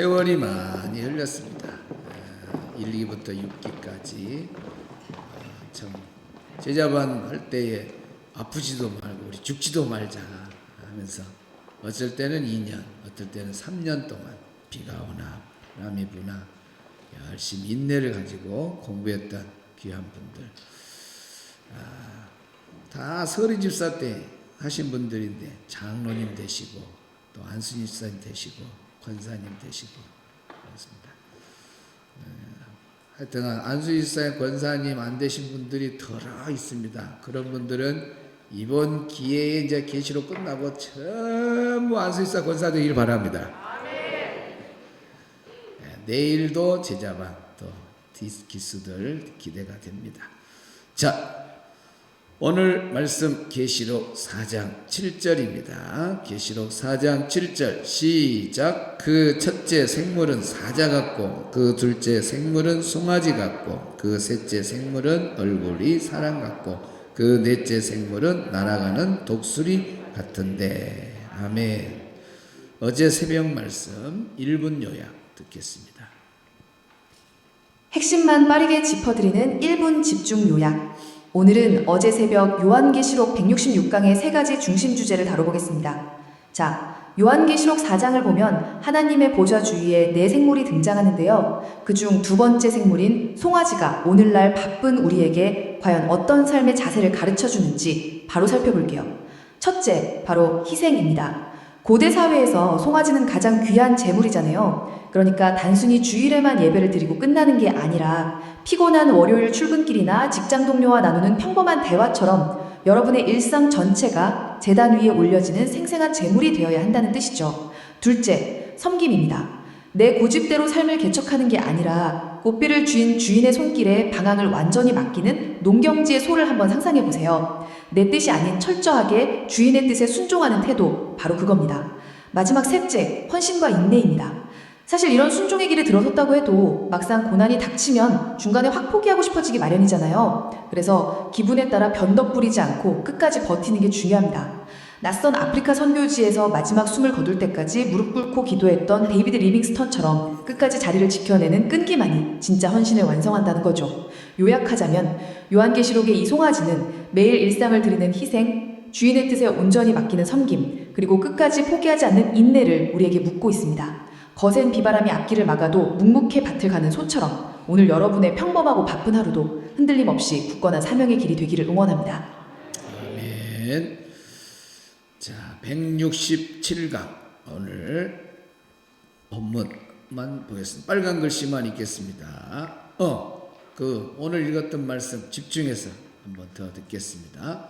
세월이 많이 흘렸습니다. 1기부터 6기까지 참 제자반 할 때에 아프지도 말고 우리 죽지도 말자 하면서 어쩔 때는 2년, 어떨 때는 3년 동안 비가 오나 바람이 부나 열심히 인내를 가지고 공부했던 귀한 분들, 다 서리 집사 때 하신 분들인데 장로님 되시고 또 안순희 집사님 되시고 권사님 되시고 그렇습니다. 하여튼 안순희 집사님 권사님 안 되신 분들이 덜어 있습니다. 그런 분들은 이번 기회에 이제 계시록 끝나고 전부 안순희 집사 권사 되길 바랍니다. 내일도 제자반 또 기수들 기대가 됩니다. 자, 오늘 말씀 계시록 4장 7절입니다. 계시록 4장 7절 시작. 그 첫째 생물은 사자 같고 그 둘째 생물은 송아지 같고 그 셋째 생물은 얼굴이 사람 같고 그 넷째 생물은 날아가는 독수리 같은데. 아멘. 어제 새벽 말씀 1분 요약 듣겠습니다. 핵심만 빠르게 짚어드리는 1분 집중 요약. 오늘은 어제 새벽 요한계시록 166강의 세 가지 중심 주제를 다뤄보겠습니다. 자, 요한계시록 4장을 보면 하나님의 보좌 주위에 네 생물이 등장하는데요. 그중 두 번째 생물인 송아지가 오늘날 바쁜 우리에게 과연 어떤 삶의 자세를 가르쳐주는지 바로 살펴볼게요. 첫째, 바로 희생입니다. 고대 사회에서 송아지는 가장 귀한 제물이잖아요. 그러니까 단순히 주일에만 예배를 드리고 끝나는 게 아니라 피곤한 월요일 출근길이나 직장 동료와 나누는 평범한 대화처럼 여러분의 일상 전체가 제단 위에 올려지는 생생한 제물이 되어야 한다는 뜻이죠. 둘째, 섬김입니다. 내 고집대로 삶을 개척하는 게 아니라 꽃비를 쥔 주인의 손길에 방향을 완전히 맡기는 농경지의 소를 한번 상상해 보세요. 내 뜻이 아닌 철저하게 주인의 뜻에 순종하는 태도, 바로 그겁니다. 마지막 셋째, 헌신과 인내입니다. 사실 이런 순종의 길에 들어섰다고 해도 막상 고난이 닥치면 중간에 확 포기하고 싶어지기 마련이잖아요. 그래서 기분에 따라 변덕 부리지 않고 끝까지 버티는 게 중요합니다. 낯선 아프리카 선교지에서 마지막 숨을 거둘 때까지 무릎 꿇고 기도했던 데이비드 리빙스턴처럼 끝까지 자리를 지켜내는 끈기만이 진짜 헌신을 완성한다는 거죠. 요약하자면 요한계시록의 이 송아지는 매일 일상을 드리는 희생, 주인의 뜻에 온전히 맡기는 섬김, 그리고 끝까지 포기하지 않는 인내를 우리에게 묻고 있습니다. 거센 비바람이 앞길을 막아도 묵묵히 밭을 가는 소처럼 오늘 여러분의 평범하고 바쁜 하루도 흔들림 없이 굳건한 사명의 길이 되기를 응원합니다. 아멘. 자, 167강 오늘 본문만 보겠습니다. 빨간 글씨만 읽겠습니다. 오늘 읽었던 말씀 집중해서 한번 더 듣겠습니다.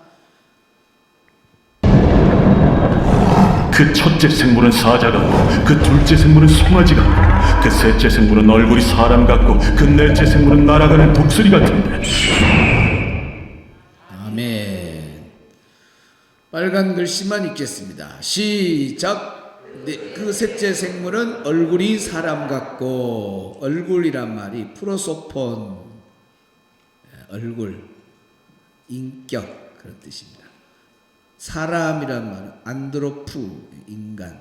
그 첫째 생물은 사자 같고 그 둘째 생물은 송아지 같고 그 셋째 생물은 얼굴이 사람 같고 그 넷째 생물은 날아가는 독수리 같은데. 아멘. 빨간 글씨만 읽겠습니다. 시작. 그 셋째 생물은 얼굴이 사람 같고, 얼굴이란 말이 프로소폰, 얼굴, 인격 그런 뜻입니다. 사람이란 말은 안드로프, 인간.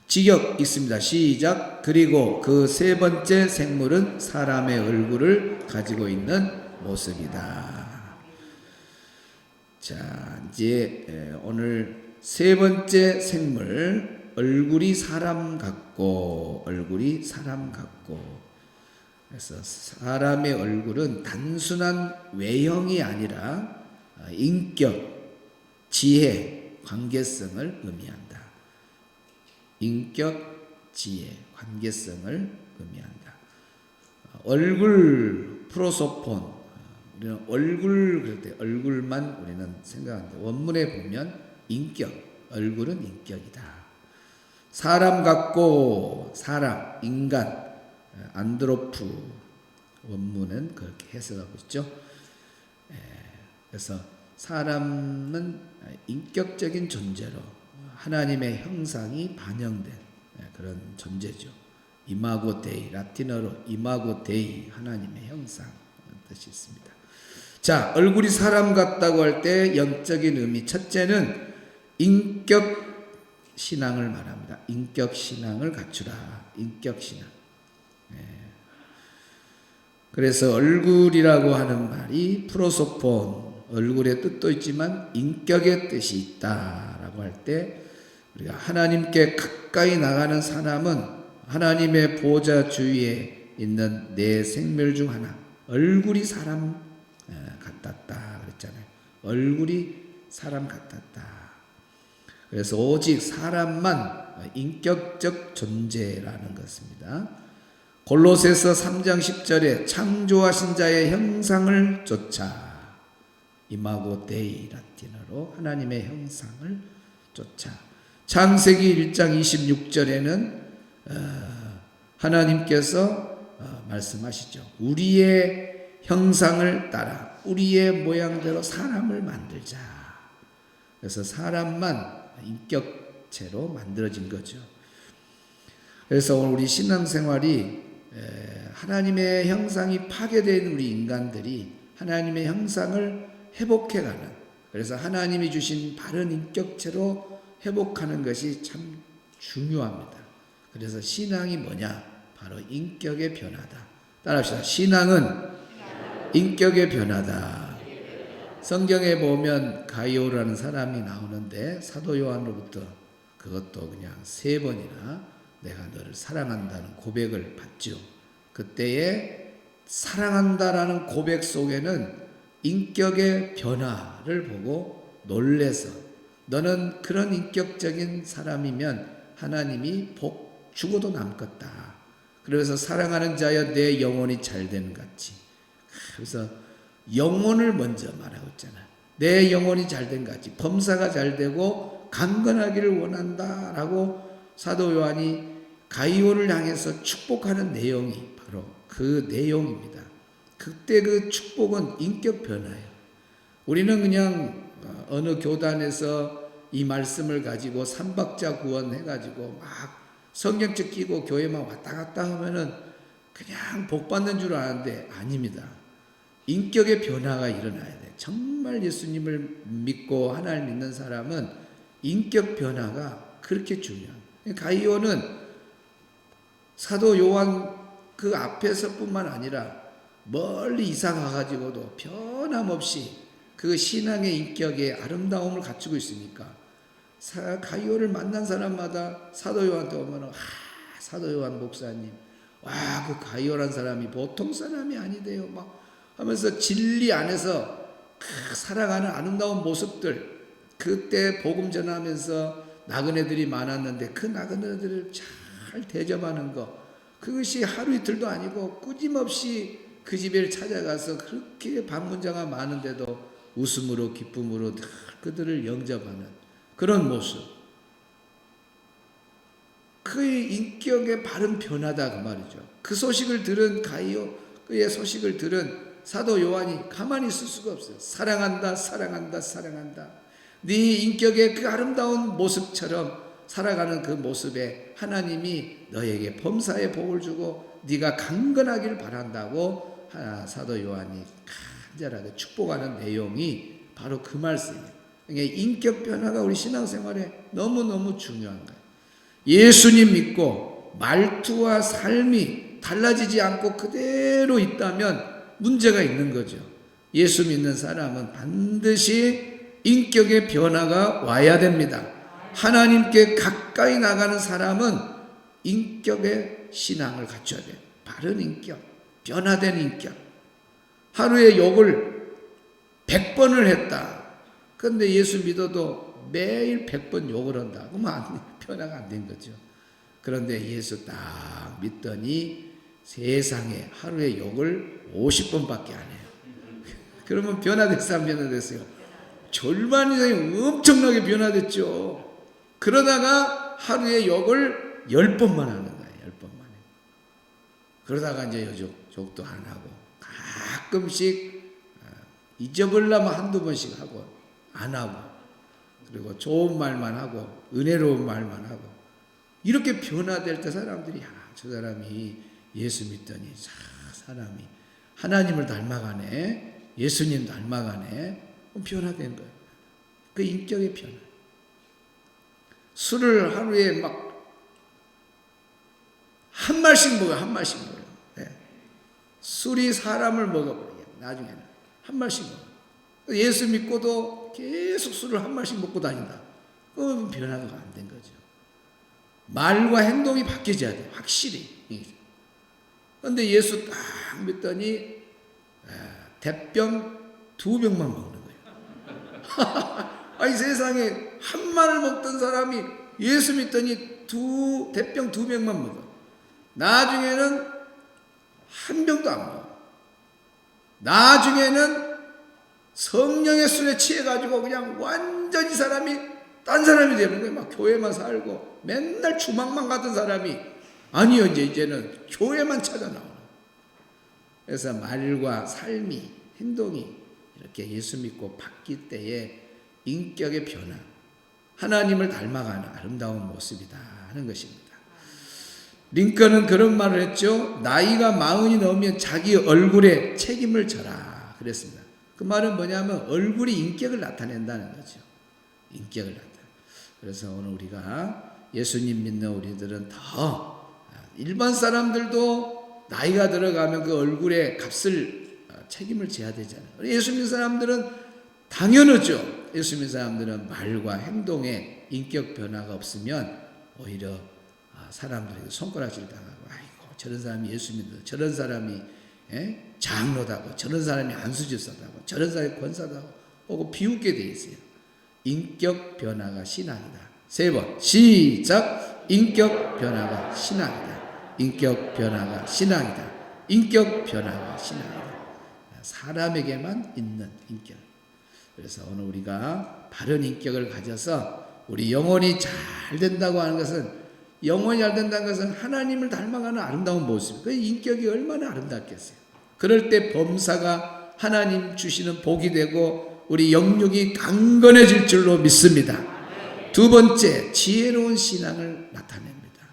직역 있습니다. 시작. 그리고 그 세 번째 생물은 사람의 얼굴을 가지고 있는 모습이다. 자, 이제 오늘 세 번째 생물, 얼굴이 사람 같고, 얼굴이 사람 같고. 그래서 사람의 얼굴은 단순한 외형이 아니라 인격, 지혜, 관계성을 의미한다. 인격, 지혜, 관계성을 의미한다. 얼굴, 프로소폰. 우리는 얼굴 그럴 때 얼굴만 우리는 생각한다. 원문에 보면 인격, 얼굴은 인격이다. 사람 같고, 사람, 인간, 안드로프 원문은 그렇게 해석하고 있죠. 그래서 사람은 인격적인 존재로 하나님의 형상이 반영된 그런 존재죠. 이마고 데이, 라틴어로 이마고 데이, 하나님의 형상 뜻이 있습니다. 자, 얼굴이 사람 같다고 할 때 영적인 의미, 첫째는 인격 신앙을 말합니다. 인격 신앙을 갖추라. 인격 신앙. 그래서 얼굴이라고 하는 말이 프로소폰, 얼굴의 뜻도 있지만 인격의 뜻이 있다라고 할 때 우리가 하나님께 가까이 나가는 사람은 하나님의 보좌 주위에 있는 내 생멸 중 하나, 얼굴이 사람 같았다 그랬잖아요. 얼굴이 사람 같았다. 그래서 오직 사람만 인격적 존재라는 것입니다. 골로새서 3장 10절에 창조하신 자의 형상을 쫓아, 이마고 데이 라틴어로 하나님의 형상을 쫓아. 창세기 1장 26절에는 하나님께서 말씀하시죠. 우리의 형상을 따라 우리의 모양대로 사람을 만들자. 그래서 사람만 인격체로 만들어진 거죠. 그래서 오늘 우리 신앙생활이 하나님의 형상이 파괴된 우리 인간들이 하나님의 형상을 회복해가는, 그래서 하나님이 주신 바른 인격체로 회복하는 것이 참 중요합니다. 그래서 신앙이 뭐냐? 바로 인격의 변화다. 따라합시다. 신앙은 인격의 변화다. 성경에 보면 가이오라는 사람이 나오는데 사도 요한으로부터 그것도 그냥 3번이나 내가 너를 사랑한다는 고백을 받죠. 그때에 사랑한다라는 고백 속에는 인격의 변화를 보고 놀래서 너는 그런 인격적인 사람이면 하나님이 복 주고도 남겠다. 그래서 사랑하는 자여 내 영혼이 잘되는 같이. 그래서 영혼을 먼저 말하고 있잖아요. 내 영혼이 잘된 같이 범사가 잘되고 강건하기를 원한다라고 사도 요한이 가이오를 향해서 축복하는 내용이 바로 그 내용입니다. 그때 그 축복은 인격 변화예요. 우리는 그냥 어느 교단에서 이 말씀을 가지고 삼박자 구원 해가지고 막 성경책 끼고 교회만 왔다 갔다 하면은 그냥 복 받는 줄 아는데 아닙니다. 인격의 변화가 일어나야 돼. 정말 예수님을 믿고 하나님을 믿는 사람은 인격 변화가 그렇게 중요합니다. 가이오는 사도 요한 그 앞에서뿐만 아니라 멀리 이사 가가지고도 변함없이 그 신앙의 인격의 아름다움을 갖추고 있으니까 가이오를 만난 사람마다 사도 요한한테 오면 사도 요한 목사님, 와, 그 가이오란 사람이 보통 사람이 아니대요. 막 하면서 진리 안에서 살아가는 아름다운 모습들, 그때 복음 전하면서 나그네들이 많았는데 그 나그네들을 잘 대접하는 거, 그것이 하루 이틀도 아니고 끊임없이 그 집에 찾아가서 그렇게 방문자가 많은데도 웃음으로 기쁨으로 늘 그들을 영접하는 그런 모습, 그의 인격의 바른 변화다 그 말이죠. 그 소식을 들은 가이오의 소식을 들은 사도 요한이 가만히 있을 수가 없어요. 사랑한다, 사랑한다, 사랑한다. 네 인격의 그 아름다운 모습처럼 살아가는 그 모습에 하나님이 너에게 범사의 복을 주고 네가 강건하기를 바란다고 사도 요한이 간절하게 축복하는 내용이 바로 그 말씀이에요. 그러니까 인격 변화가 우리 신앙생활에 너무너무 중요한 거예요. 예수님 믿고 말투와 삶이 달라지지 않고 그대로 있다면 문제가 있는 거죠. 예수 믿는 사람은 반드시 인격의 변화가 와야 됩니다. 하나님께 가까이 나가는 사람은 인격의 신앙을 갖춰야 돼요. 바른 인격, 변화된 인격. 하루에 욕을 100번을 했다. 그런데 예수 믿어도 매일 100번 욕을 한다. 그러면 변화가 안 된 거죠. 그런데 예수 딱 믿더니 세상에 하루에 욕을 50번밖에 안 해요. 그러면 변화됐어요, 안 변화됐어요? 절반 이상이 엄청나게 변화됐죠. 그러다가 하루에 욕을 10번만 하는 거예요. 10번만 해요. 그러다가 이제 욕도 안 하고 가끔씩 잊어버리려면 한두 번씩 하고 안 하고, 그리고 좋은 말만 하고 은혜로운 말만 하고, 이렇게 변화될 때 사람들이 저 사람이 예수 믿더니 사람이 하나님을 닮아가네, 예수님 닮아가네, 변화된 거예요. 그 인격의 변화. 술을 하루에 막 한 말씩 먹어요. 한 말씩 먹어요. 네. 술이 사람을 먹어버리게. 나중에는 한 말씩 먹어요. 예수 믿고도 계속 술을 한 말씩 먹고 다닌다. 그건 변화가 안 된 거죠. 말과 행동이 바뀌어져야 돼요. 확실히. 그런데 예수 딱 믿더니 대병 2병만 먹는 거예요. 아니 세상에 한 말을 먹던 사람이 예수 믿더니 대병 2병만 먹어. 나중에는 한 병도 안 먹어. 나중에는 성령의 술에 취해가지고 그냥 완전히 사람이 딴 사람이 되는 거예요. 막 교회만 살고 맨날 주막만 가던 사람이 아니요, 이제는 교회만 찾아 나오는. 그래서 말과 삶이, 행동이 이렇게 예수 믿고 바뀔 때에 인격의 변화, 하나님을 닮아가는 아름다운 모습이다 하는 것입니다. 링컨은 그런 말을 했죠. 나이가 40이 넘으면 자기 얼굴에 책임을 져라 그랬습니다. 그 말은 뭐냐면 얼굴이 인격을 나타낸다는 거죠. 인격을 나타내. 그래서 오늘 우리가 예수님 믿는 우리들은 더 일반 사람들도 나이가 들어가면 그 얼굴에 값을 책임을 져야 되잖아요. 예수 믿는 사람들은 당연하죠. 예수 믿는 사람들은 말과 행동에 인격 변화가 없으면 오히려 사람들에게 손가락질 당하고 아이고 저런 사람이 예수 믿는 저런 사람이 장로다고 저런 사람이 안수지사다고 저런 사람이 권사다고 하고 비웃게 돼 있어요. 인격 변화가 신앙이다. 3번 시작. 인격 변화가 신앙이다. 인격 변화가 신앙이다. 인격 변화가 신앙이다. 사람에게만 있는 인격. 그래서 오늘 우리가 바른 인격을 가져서 우리 영혼이 잘 된다고 하는 것은 영혼이 잘 된다는 것은 하나님을 닮아가는 아름다운 모습. 그 인격이 얼마나 아름답겠어요. 그럴 때 범사가 하나님 주시는 복이 되고 우리 영육이 강건해질 줄로 믿습니다. 2번째, 지혜로운 신앙을 나타냅니다.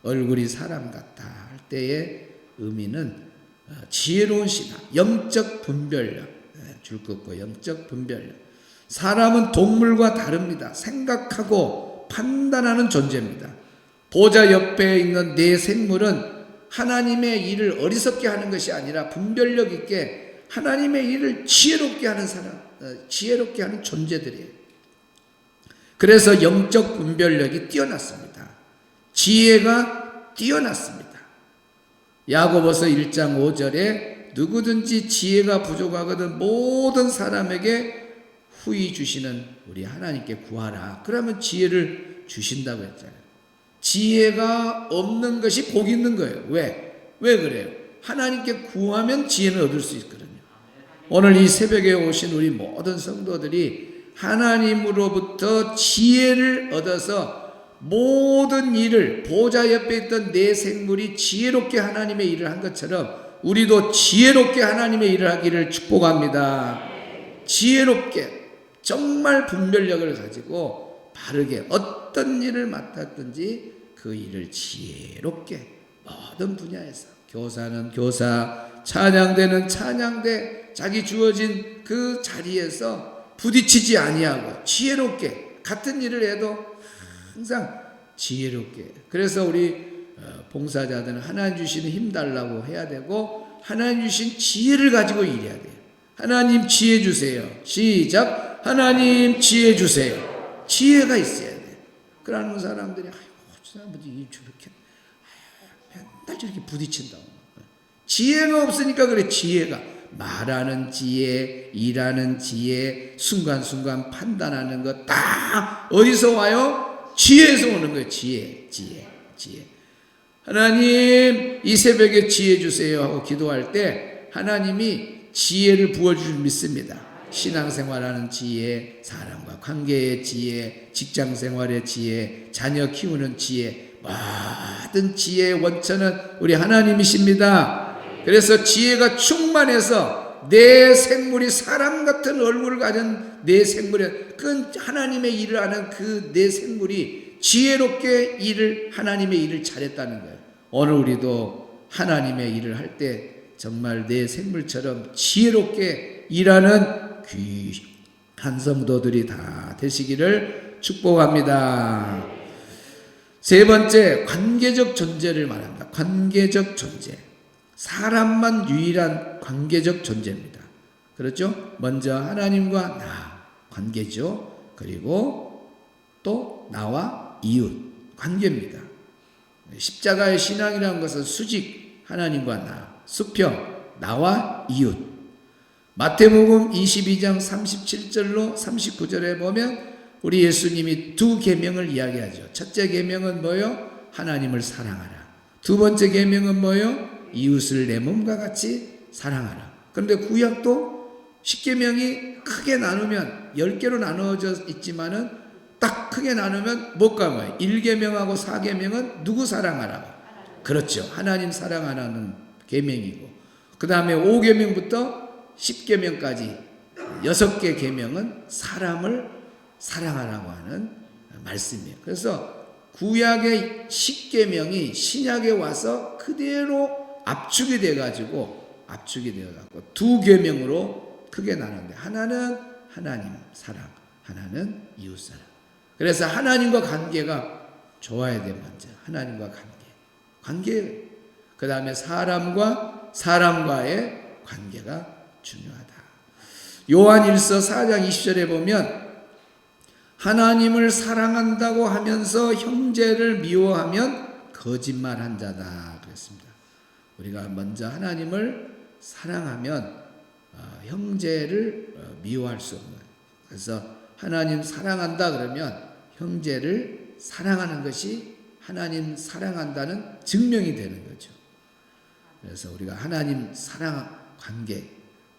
얼굴이 사람 같다 할 때의 의미는 지혜로운 신앙, 영적 분별력, 줄 긋고 영적 분별력. 사람은 동물과 다릅니다. 생각하고 판단하는 존재입니다. 보좌 옆에 있는 내 생물은 하나님의 일을 어리석게 하는 것이 아니라 분별력 있게 하나님의 일을 지혜롭게 하는 사람, 지혜롭게 하는 존재들이에요. 그래서 영적 분별력이 뛰어났습니다. 지혜가 뛰어났습니다. 야고보서 1장 5절에 누구든지 지혜가 부족하거든 모든 사람에게 후히 주시는 우리 하나님께 구하라. 그러면 지혜를 주신다고 했잖아요. 지혜가 없는 것이 복 있는 거예요. 왜 그래요? 하나님께 구하면 지혜는 얻을 수 있거든요. 오늘 이 새벽에 오신 우리 모든 성도들이 하나님으로부터 지혜를 얻어서 모든 일을 보좌 옆에 있던 내 생물이 지혜롭게 하나님의 일을 한 것처럼 우리도 지혜롭게 하나님의 일을 하기를 축복합니다. 지혜롭게 정말 분별력을 가지고 바르게 어떤 일을 맡았든지 그 일을 지혜롭게 모든 분야에서 교사는 교사, 찬양대는 찬양대 자기 주어진 그 자리에서 부딪히지 아니하고 지혜롭게 같은 일을 해도 항상 지혜롭게. 그래서 우리 봉사자들은 하나님 주시는 힘 달라고 해야 되고 하나님 주신 지혜를 가지고 일해야 돼요. 하나님 지혜 주세요. 시작. 하나님 지혜 주세요. 지혜가 있어야 돼. 그러는 사람들이 아이고 저 사람들이 저렇게 맨날 저렇게 부딪힌다고. 지혜가 없으니까 그래. 지혜가 말하는 지혜, 일하는 지혜, 순간순간 판단하는 거 다 어디서 와요? 지혜에서 오는 거예요. 지혜. 하나님 이 새벽에 지혜 주세요 하고 기도할 때 하나님이 지혜를 부어주실 믿습니다. 신앙생활하는 지혜, 사람과 관계의 지혜, 직장생활의 지혜, 자녀 키우는 지혜, 모든 지혜의 원천은 우리 하나님이십니다. 그래서 지혜가 충만해서 내 생물이 사람 같은 얼굴을 가진 내 생물에 그 하나님의 일을 하는 그 내 생물이 지혜롭게 하나님의 일을 잘했다는 거예요. 오늘 우리도 하나님의 일을 할 때 정말 내 생물처럼 지혜롭게 일하는 귀한 성도들이 다 되시기를 축복합니다. 세 번째, 관계적 존재를 말합니다. 관계적 존재. 사람만 유일한 관계적 존재입니다. 그렇죠? 먼저 하나님과 나 관계죠. 그리고 또 나와 이웃 관계입니다. 십자가의 신앙이라는 것은 수직 하나님과 나, 수평 나와 이웃. 마태복음 22장 37절로 39절에 보면 우리 예수님이 두 계명을 이야기하죠. 첫째 계명은 뭐요? 하나님을 사랑하라. 두 번째 계명은 뭐요? 이웃을 내 몸과 같이 사랑하라. 그런데 구약도 10계명이 크게 나누면 10개로 나누어져 있지만은 딱 크게 나누면 뭐가 뭐예요? 1계명하고 4계명은 누구 사랑하라? 그렇죠. 하나님 사랑하라는 계명이고, 그 다음에 5계명부터 10계명까지 6개 계명은 사람을 사랑하라고 하는 말씀이에요. 그래서 구약의 10계명이 신약에 와서 그대로 압축이 돼가지고 두 계명으로 크게 나누는데, 하나는 하나님 사랑, 하나는 이웃 사랑. 그래서 하나님과 관계가 좋아야 돼. 먼저 하나님과 관계, 그 다음에 사람과의 관계가 중요하다. 요한 1서 4장 20절에 보면 하나님을 사랑한다고 하면서 형제를 미워하면 거짓말한 자다 그랬습니다. 우리가 먼저 하나님을 사랑하면 형제를 미워할 수 없는, 그래서 하나님 사랑한다 그러면 형제를 사랑하는 것이 하나님 사랑한다는 증명이 되는 거죠. 그래서 우리가 하나님 사랑 관계,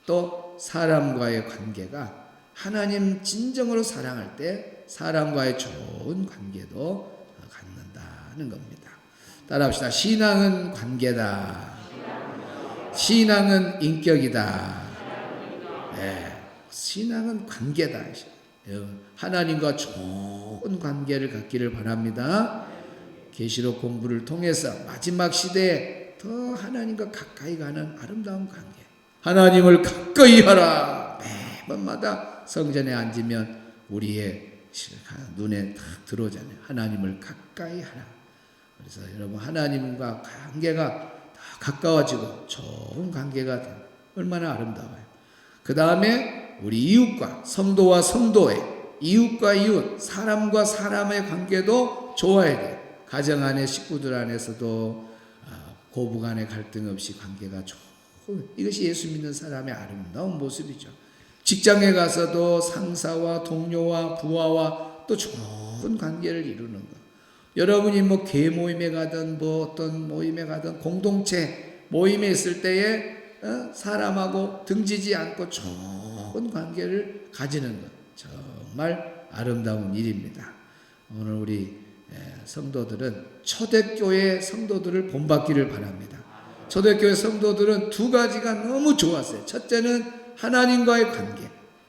또 사람과의 관계가 하나님 진정으로 사랑할 때 사람과의 좋은 관계도 갖는다는 겁니다. 따라합시다. 신앙은 관계다. 신앙은 인격이다. 네, 신앙은 관계다. 하나님과 좋은 관계를 갖기를 바랍니다. 계시록 공부를 통해서 마지막 시대에 더 하나님과 가까이 가는 아름다운 관계, 하나님을 가까이 하라. 매번마다 성전에 앉으면 우리의 눈에 딱 들어오잖아요. 하나님을 가까이 하라. 그래서 여러분, 하나님과 관계가 더 가까워지고 좋은 관계가 되면 얼마나 아름다워요. 그 다음에 우리 이웃과 성도와 성도의, 이웃과 이웃, 사람과 사람의 관계도 좋아야 돼요. 가정 안에, 식구들 안에서도 고부 간의 갈등 없이 관계가 좋은, 이것이 예수 믿는 사람의 아름다운 모습이죠. 직장에 가서도 상사와 동료와 부하와 또 좋은 관계를 이루는 것. 여러분이 뭐 교회 모임에 가든 뭐 어떤 모임에 가든 공동체 모임에 있을 때에 사람하고 등지지 않고 좋은 관계를 가지는 것, 정말 아름다운 일입니다. 오늘 우리 성도들은 초대교회 성도들을 본받기를 바랍니다. 초대교회 성도들은 두 가지가 너무 좋았어요. 첫째는 하나님과의 관계,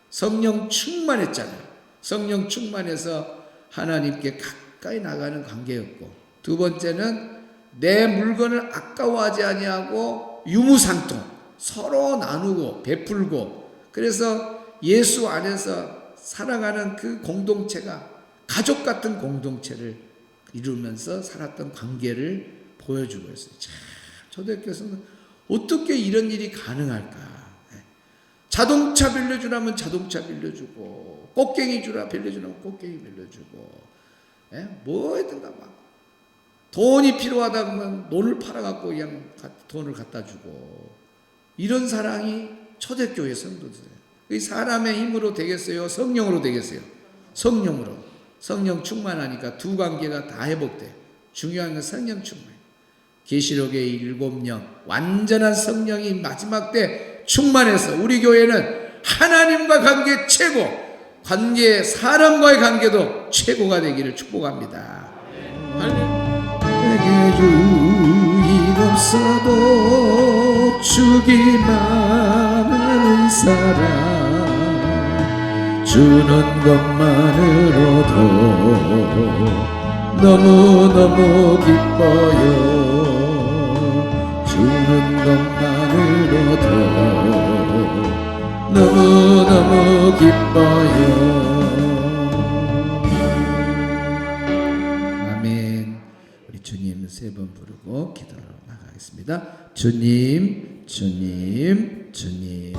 성령 충만했잖아요. 성령 충만해서 하나님께 가까이 나가는 관계였고, 두 번째는 내 물건을 아까워하지 아니하고 유무상통 서로 나누고 베풀고, 그래서 예수 안에서 살아가는 그 공동체가 가족 같은 공동체를 이루면서 살았던 관계를 보여주고 있어요. 참, 초대교회에서는 어떻게 이런 일이 가능할까? 자동차 빌려주라면 자동차 빌려주고, 꽃갱이 빌려주라면 꽃갱이 빌려주고, 뭐든가 막 돈이 필요하다 그러면 돈을 팔아갖고 그냥 돈을 갖다 주고, 이런 사랑이 초대교회 성도들이에요. 사람의 힘으로 되겠어요? 성령으로 되겠어요? 성령으로. 성령 충만하니까 두 관계가 다 회복돼요. 중요한 건 성령 충만. 계시록의 7명 완전한 성령이 마지막 때 충만해서 우리 교회는 하나님과 관계 최고, 관계, 사람과의 관계도 최고가 되기를 축복합니다. 내게 주인 없어도 주기만 하는 사람, 주는 것만으로도 너무너무 기뻐요. 주는 것만으로도 너무너무 기뻐요. 아멘. 기도로 나가겠습니다. 주님, 주님, 주님.